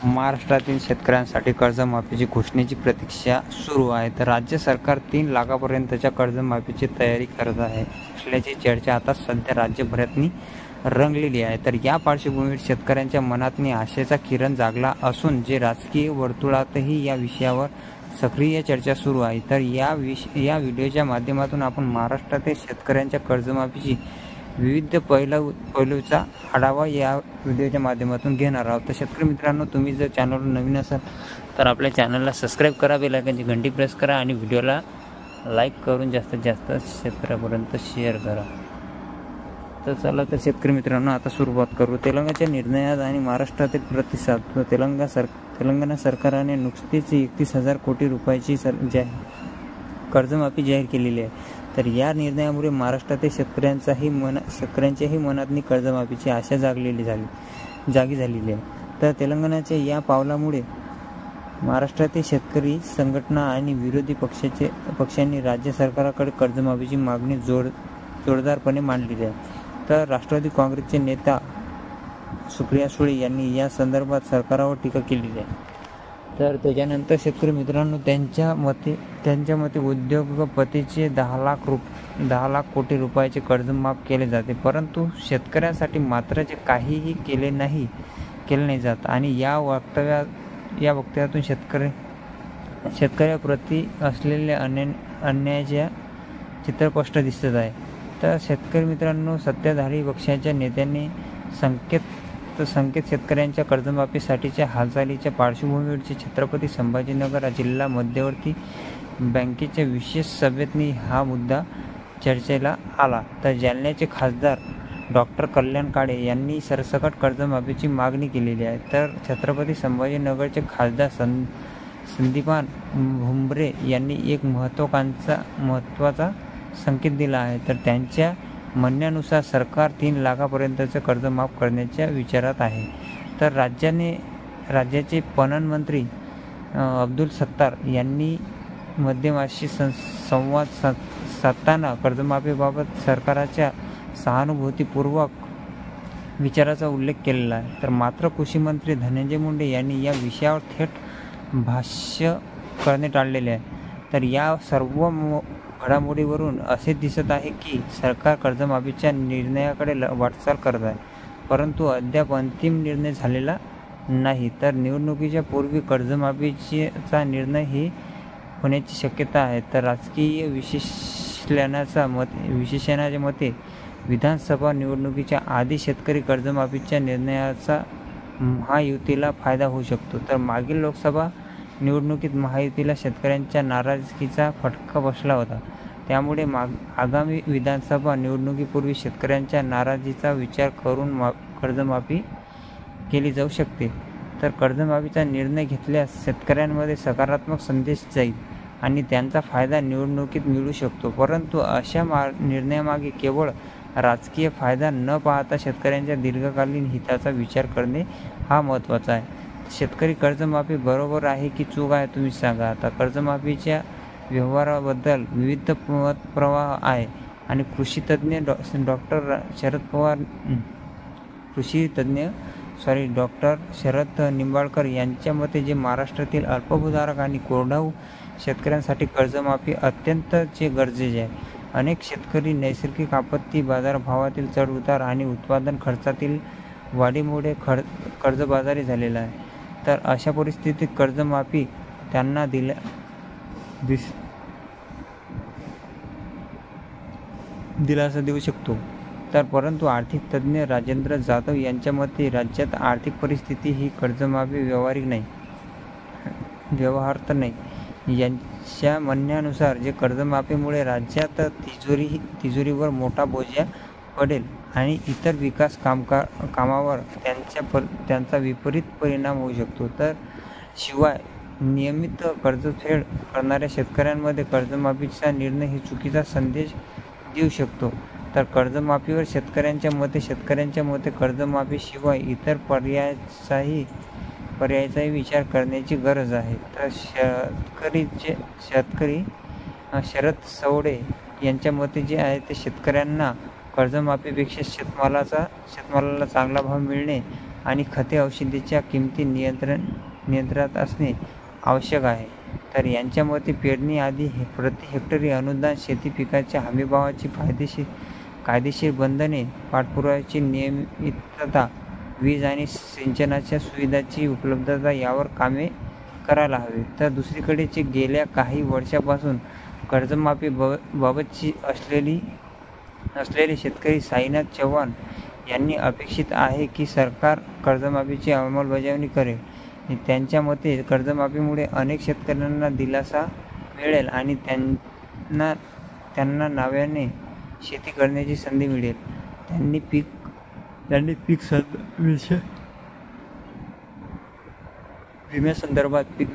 महाराष्ट्रातील शेतकऱ्यांसाठी कर्जमाफीची घोषणेची प्रतीक्षा सुरू आहे. तर राज्य सरकार 3 लाखापर्यंतच्या कर्जमाफीची तयारी करत आहे असल्याची चर्चा आता सध्या राज्यभरातनी रंगलेली आहे. तर या पार्श्वभूमीवर शेतकऱ्यांच्या मनातनी आशेचा किरण जागला असून जे राजकीय वर्तुळातही या विषयावर सक्रिय चर्चा सुरू आहे. तर या व्हिडिओच्या माध्यमातून आपण महाराष्ट्रातील शेतकऱ्यांच्या कर्जमाफीची विविध पैलूचा आढावा या व्हिडिओच्या माध्यमातून घेणार आहोत. तर शेतकरी मित्रांनो, तुम्ही जर चॅनलवर नवीन असाल तर आपल्या चॅनलला सबस्क्राईब करा, बेल आयकॉनची घंटी प्रेस करा आणि व्हिडिओला लाईक करून जास्तीत जास्त शेतकऱ्यापर्यंत शेअर करा. तर चला तर शेतकरी मित्रांनो, आता सुरुवात करू. तेलंगणाच्या निर्णयात आणि महाराष्ट्रातील प्रतिसाद. तेलंगणा सरकारने नुकतीच 31,000 कोटी रुपयाची कर्जमाफी जाहीर केलेली आहे. तर या निर्णयामुळे महाराष्ट्रातील शेतकऱ्यांच्याही मनातनी कर्जमाफीची आशा जागी झालेली आहे. तर तेलंगणाच्या या पावलामुळे महाराष्ट्रातील शेतकरी संघटना आणि विरोधी पक्षांनी राज्य सरकारकडे कर्जमाफीची मागणी जोरदारपणे मांडलेली आहे. तर राष्ट्रवादी काँग्रेसचे नेता सुप्रिया सुळे यांनी या संदर्भात सरकारवर टीका केलेली आहे. तर त्याच्यानंतर शेतकरी मित्रांनो, त्यांच्या मते उद्योगपतीचे 10 लाख कोटी रुपयाचे कर्ज माफ केले जाते, परंतु शेतकऱ्यांसाठी मात्र जे काहीही केले नाही जात आणि या वक्तव्यातून शेतकऱ्याप्रती असलेल्या अन्यायाचे चित्र स्पष्ट दिसत आहे. तर शेतकरी मित्रांनो, सत्ताधारी पक्षाच्या नेत्यांनी संकेत शेतकऱ्यांच्या कर्जमाफीसाठीच्या हालचालीच्या पार्श्वभूमीवरची छत्रपती संभाजीनगर जिल्हा मध्यवर्ती बँकेच्या विशेष सभेतनी हा मुद्दा चर्चेला आला. तर जालन्याचे खासदार डॉक्टर कल्याण काळे यांनी सरसकट कर्जमाफीची मागणी केलेली आहे. तर छत्रपती संभाजीनगरचे खासदार संदीपान भुमरे यांनी एक महत्त्वाचा संकेत दिला आहे. तर त्यांच्या म्हणण्यानुसार सरकार 3 लाखापर्यंतचे कर्ज माफ करण्याच्या विचारात आहे. तर राज्याचे पणन मंत्री अब्दुल सत्तार यांनी माध्यमांशी संवाद साधताना कर्जमाफीबाबत सरकारच्या सहानुभूतीपूर्वक विचाराचा उल्लेख केलेला आहे. तर मात्र कृषी मंत्री धनंजय मुंडे यांनी या विषयावर थेट भाष्य करणे टाळलेले आहे. तर या सर्व घडामोडीवरून असे दिसत आहे की सरकार कर्जमाफीच्या निर्णयाकडे वाटचाल करत आहे, परंतु अद्याप अंतिम निर्णय झालेला नाही. तर निवडणुकीच्या पूर्वी कर्जमाफीचा निर्णय होण्याची शक्यता आहे. तर राजकीय विशेषज्ञांच्या मते विधानसभा निवडणुकीच्या आधी शेतकरी कर्जमाफीच्या निर्णयाचा महायुतीला फायदा होऊ शकतो. तर मागील लोकसभा निवडणुकीत महायुतीला शेतकऱ्यांच्या नाराजगीचा फटका बसला होता. त्यामुळे आगामी विधानसभा निवडणुकीपूर्वी शेतकऱ्यांच्या नाराजीचा विचार करून कर्जमाफी केली जाऊ शकते. तर कर्जमाफीचा निर्णय घेतल्यास शेतकऱ्यांमध्ये सकारात्मक संदेश जाईल आणि त्यांचा फायदा निवडणुकीत मिळू शकतो. परंतु अशा निर्णयामागे केवळ राजकीय फायदा न पाहता शेतकऱ्यांच्या दीर्घकालीन हिताचा विचार करणे हा महत्त्वाचा आहे. शेतकरी कर्जमाफी बरोबर आहे की चूक आहे, तुम्ही सांगा. आता कर्जमाफीच्या व्यवहाराबद्दल विविध मतप्रवाह आहे आणि कृषी तज्ज्ञ डॉक्टर शरद निंबाळकर यांच्या मते जे महाराष्ट्रातील अल्पभूधारक आणि कोरडवाहू शेतकऱ्यांसाठी कर्जमाफी अत्यंत गरजेचे आहे. अनेक शेतकरी नैसर्गिक आपत्ती, बाजारभावातील चढउतार आणि उत्पादन खर्चातील वाढीमुळे कर्जबाजारी झालेला आहे. तर अशा परिस्थितीत कर्जमाफी त्यांना दिलासा देऊ शकतो. तर परंतु आर्थिक तज्ज्ञ राजेंद्र जाधव यांच्या मते राज्यात आर्थिक परिस्थिती ही कर्जमाफी व्यवहार्थ नाही. यांच्या म्हणण्यानुसार जे कर्जमाफीमुळे राज्यात तिजोरीवर मोठा बोजा पडेल आणि इतर विकास कामावर त्यांचा विपरीत परिणाम होऊ शकतो. तर शिवाय नियमित कर्जफेड करणाऱ्या शेतकऱ्यांमध्ये कर्जमाफीचा निर्णय ही चुकीचा संदेश देऊ शकतो. तर कर्जमाफीवर शेतकऱ्यांच्या मते कर्जमाफीशिवाय इतर पर्यायाचाही विचार करण्याची गरज आहे. तर शेतकरी शरद सवडे यांच्या मते जे आहे ते शेतकऱ्यांना कर्जमाफीपेक्षा शेतमालाला चांगला भाव मिळणे आणि खते औषधीच्या किमती नियंत्रणात असणे आवश्यक आहे. तर यांच्या मते पेरणी आधी प्रति हेक्टरी अनुदान, शेती पिकाच्या हमीभावाची कायदेशीर बंधने, पाठपुराव्याची नियमितता, वीज आणि सिंचनाच्या सुविधांची उपलब्धता यावर कामे करायला हवी. तर दुसरीकडे जे गेल्या काही वर्षापासून कर्जमाफी बाबतची असलेले शेतकरी साईनाथ चव्हाण यांनी अपेक्षित आहे की सरकार कर्जमाफीची अंमलबजावणी करेल. त्यांच्या मते कर्जमाफीमुळे अनेक शेतकऱ्यांना दिलासा मिळेल आणि त्यांना नव्याने शेती करण्याची संधी मिळेल. त्यांनी पीक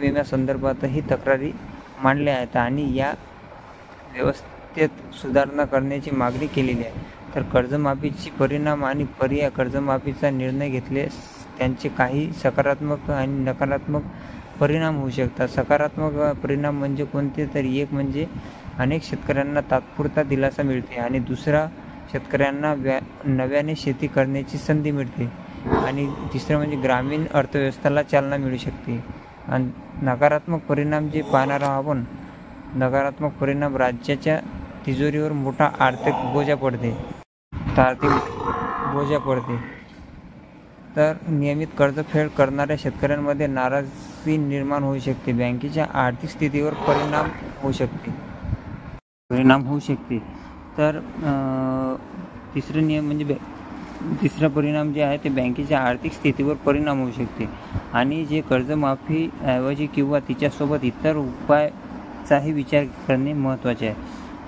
विम्यासंदर्भातही तक्रारी मांडल्या आहेत आणि या व्यवस्थेत सुधारणा करण्याची मागणी केलेली आहे. तर कर्जमाफीची परिणाम आणि पर्याय. कर्जमाफीचा निर्णय घेतल्यास त्यांचे काही सकारात्मक आणि नकारात्मक परिणाम होऊ शकतात. सकारात्मक परिणाम म्हणजे कोणते? तर एक म्हणजे अनेक शेतकऱ्यांना तात्पुरता दिलासा मिळते आणि दुसरा, शेतकऱ्यांना नव्याने शेती करण्याची संधी मिळते आणि तिसरं म्हणजे ग्रामीण अर्थव्यवस्थेला चालना मिळू शकते. आणि नकारात्मक परिणाम जे पाहणार आहोत आपण, नकारात्मक परिणाम राज्याच्या तिजोरीवर मोठा आर्थिक बोजा पडते. तर नियमित कर्जफेड करणाऱ्या शेतकऱ्यांमध्ये नाराजी निर्माण होऊ शकते. बँकेच्या आर्थिक स्थितीवर परिणाम होऊ शकते. तर तिसरा परिणाम जे आहे ते बँकेच्या आर्थिक स्थितीवर परिणाम होऊ शकते आणि जे कर्जमाफीऐवजी किंवा तिच्यासोबत इतर उपायाचाही विचार करणे महत्त्वाचे आहे.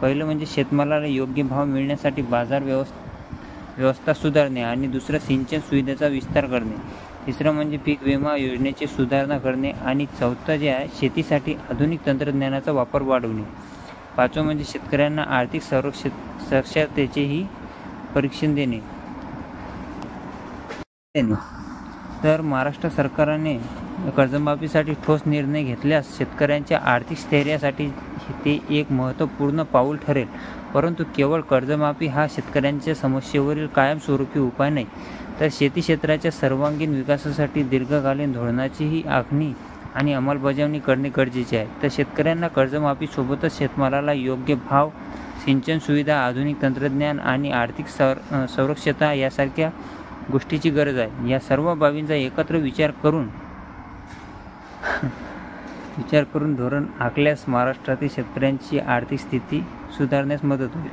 पहिलं म्हणजे शेतमालाला योग्य भाव मिळण्यासाठी बाजार व्यवस्था सुधारणे आणि दुसरं सिंचन सुविधेचा विस्तार करणे. तिसरं म्हणजे पीक विमा योजनेची सुधारणा करणे आणि चौथं जे आहे शेतीसाठी आधुनिक तंत्रज्ञानाचा वापर वाढवणे. पाचवं म्हणजे शेतकऱ्यांना आर्थिक साक्षरतेचेही परीक्षण देणे. तर महाराष्ट्र सरकारने कर्जमाफीसाठी ठोस निर्णय घेतल्यास शेतकऱ्यांच्या आर्थिक स्थैर्यासाठी ते एक महत्त्वपूर्ण पाऊल ठरेल. परंतु केवळ कर्जमाफी हा शेतकऱ्यांच्या समस्येवरील कायमस्वरूपी उपाय नाही, तर शेती क्षेत्राच्या सर्वांगीण विकासासाठी दीर्घकालीन धोरणाचीही आखणी आणि अंमलबजावणी करणे गरजेचे आहे. तर शेतकऱ्यांना कर्जमाफीसोबतच शेतमालाला योग्य भाव, सिंचन सुविधा, आधुनिक तंत्रज्ञान आणि आर्थिक सुरक्षितता यासारख्या गोष्टीची गरज आहे. या सर्व बाबींचा एकत्र विचार करून धोरण आखल्यास महाराष्ट्रातील शेतकऱ्यांची आर्थिक स्थिती सुधारण्यास मदत होईल.